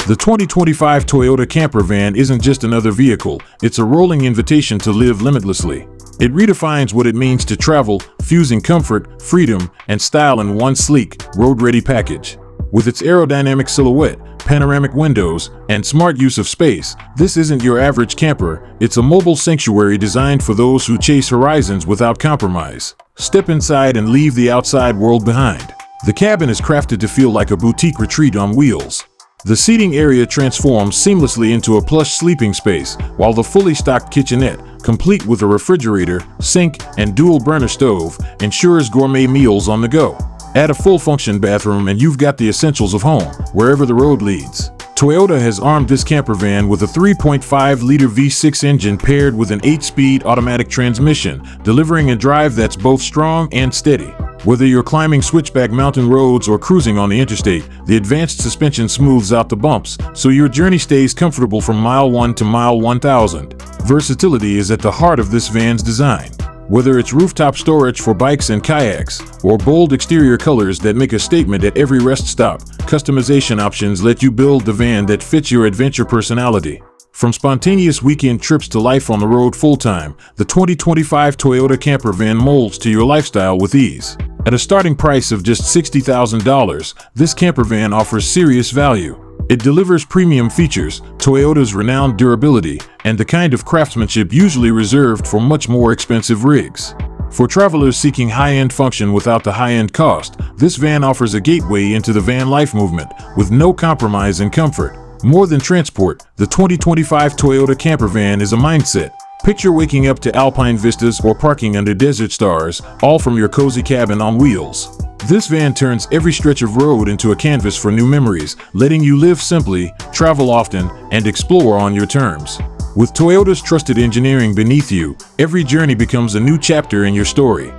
The 2025 Toyota camper van isn't just another vehicle, it's a rolling invitation to live limitlessly. It redefines what it means to travel, fusing comfort, freedom, and style in one sleek, road-ready package. With its aerodynamic silhouette, panoramic windows, and smart use of space, this isn't your average camper, it's a mobile sanctuary designed for those who chase horizons without compromise. Step inside and leave the outside world behind. The cabin is crafted to feel like a boutique retreat on wheels. The seating area transforms seamlessly into a plush sleeping space, while the fully stocked kitchenette, complete with a refrigerator, sink, and dual burner stove, ensures gourmet meals on the go. Add a full-function bathroom and you've got the essentials of home, wherever the road leads. Toyota has armed this camper van with a 3.5-liter V6 engine paired with an 8-speed automatic transmission, delivering a drive that's both strong and steady. Whether you're climbing switchback mountain roads or cruising on the interstate, the advanced suspension smooths out the bumps, so your journey stays comfortable from mile 1 to mile 1,000. Versatility is at the heart of this van's design. Whether it's rooftop storage for bikes and kayaks, or bold exterior colors that make a statement at every rest stop, customization options let you build the van that fits your adventure personality. From spontaneous weekend trips to life on the road full-time, the 2025 Toyota camper van molds to your lifestyle with ease. At a starting price of just $60,000, this camper van offers serious value. It delivers premium features, Toyota's renowned durability, and the kind of craftsmanship usually reserved for much more expensive rigs. For travelers seeking high-end function without the high-end cost, this van offers a gateway into the van life movement, with no compromise in comfort. More than transport, the 2025 Toyota camper van is a mindset. Picture waking up to alpine vistas or parking under desert stars, all from your cozy cabin on wheels. This van turns every stretch of road into a canvas for new memories, letting you live simply, travel often, and explore on your terms. With Toyota's trusted engineering beneath you, every journey becomes a new chapter in your story.